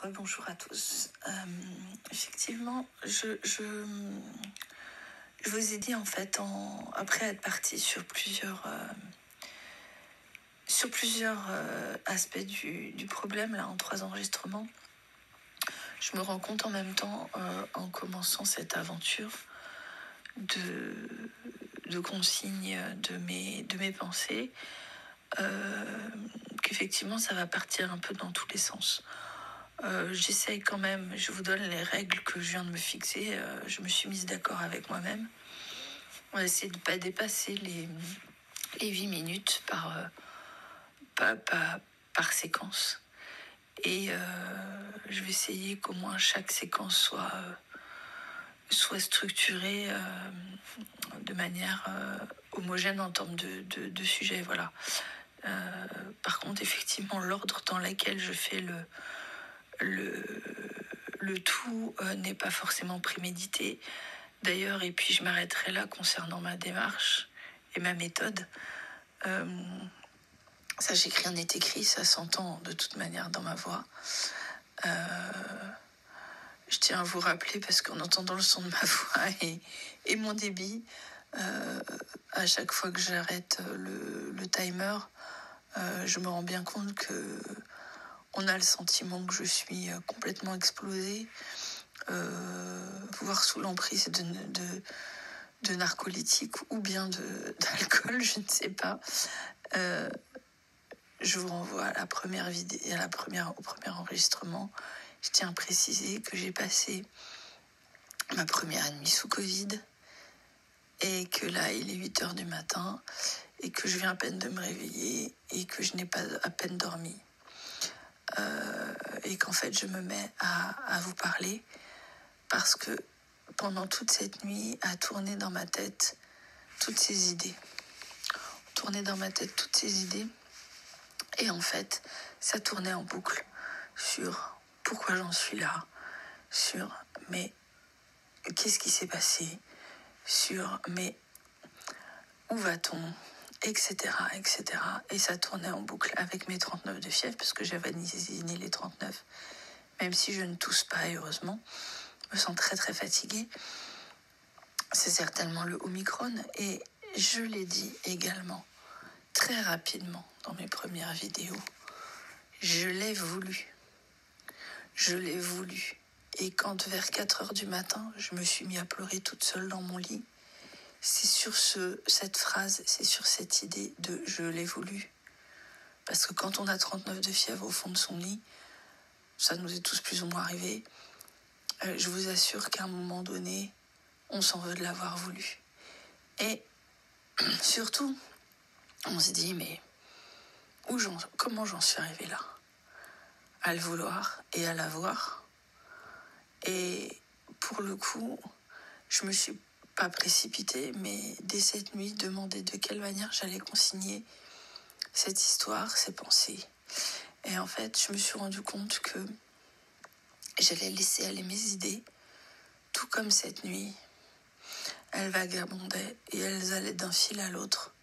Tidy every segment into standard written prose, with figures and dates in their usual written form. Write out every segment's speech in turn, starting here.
Rebonjour à tous. Effectivement, je vous ai dit en fait, après être partie sur plusieurs aspects du problème, là, en 3 enregistrements, je me rends compte en même temps, en commençant cette aventure, de consignes de mes pensées, qu'effectivement ça va partir un peu dans tous les sens. J'essaye quand même, je vous donne les règles que je viens de me fixer. Je me suis mise d'accord avec moi-même. On va essayer de ne pas dépasser les 8 minutes par séquence. Et je vais essayer qu'au moins chaque séquence soit structurée de manière homogène en termes de sujet. Voilà. Par contre, effectivement, l'ordre dans lequel je fais le tout n'est pas forcément prémédité. D'ailleurs, et puis je m'arrêterai là concernant ma démarche et ma méthode. Ça, j'écris, rien n'est écrit, ça s'entend de toute manière dans ma voix. Je tiens à vous rappeler, parce qu'en entendant le son de ma voix et mon débit, à chaque fois que j'arrête le timer, je me rends bien compte que on a le sentiment que je suis complètement explosée, voire sous l'emprise de narcoleptiques ou bien d'alcool, je ne sais pas. Je vous renvoie à la première vidéo, au premier enregistrement. Je tiens à préciser que j'ai passé ma première nuit sous Covid et que là, il est 8h du matin et que je viens à peine de me réveiller et que je n'ai pas à peine dormi. Et qu'en fait, je me mets à vous parler parce que pendant toute cette nuit, a tourné dans ma tête toutes ces idées. Et en fait, ça tournait en boucle sur pourquoi j'en suis là, sur mais qu'est-ce qui s'est passé, sur mais où va-t-on, etc., etc. Et ça tournait en boucle avec mes 39 de fièvre, parce que j'avais désigné les 39, même si je ne tousse pas, heureusement. Je me sens très très fatiguée. C'est certainement le Omicron, et je l'ai dit également très rapidement dans mes premières vidéos. Je l'ai voulu. Et quand vers 4h du matin, je me suis mis à pleurer toute seule dans mon lit, c'est sur cette phrase, c'est sur cette idée de « je l'ai voulu ». Parce que quand on a 39 de fièvre au fond de son lit, ça nous est tous plus ou moins arrivé, je vous assure qu'à un moment donné, on s'en veut de l'avoir voulu. Et surtout, on se dit, mais comment j'en suis arrivée là ? À le vouloir et à l'avoir. Et pour le coup, je me suis pas précipitée, mais dès cette nuit, demandé de quelle manière j'allais consigner cette histoire, ces pensées. Et en fait, je me suis rendu compte que j'allais laisser aller mes idées, tout comme cette nuit. Elles vagabondaient et elles allaient d'un fil à l'autre.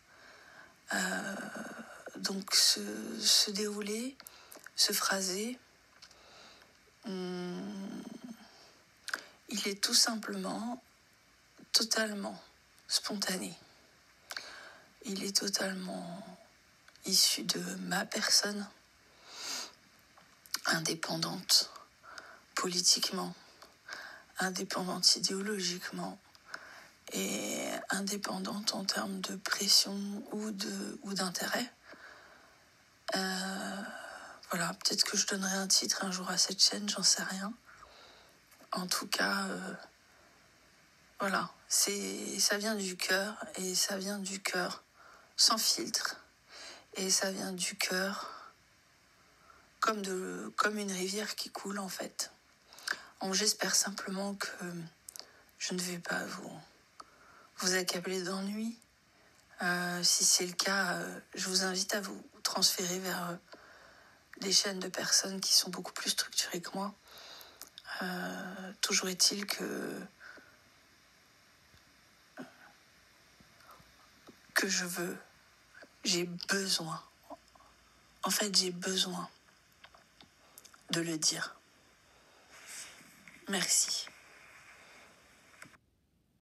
Donc se dérouler, se phraser, il est tout simplement totalement spontané. Il est totalement issu de ma personne, indépendante politiquement, indépendante idéologiquement et indépendante en termes de pression ou d'intérêt. Voilà, peut-être que je donnerai un titre un jour à cette chaîne, j'en sais rien. En tout cas, voilà, ça vient du cœur, et ça vient du cœur sans filtre, et ça vient du cœur comme une rivière qui coule en fait. Donc, j'espère simplement que je ne vais pas vous accabler d'ennui. Si c'est le cas, je vous invite à vous transférer vers des chaînes de personnes qui sont beaucoup plus structurées que moi. Toujours est-il que j'ai besoin de le dire. Merci.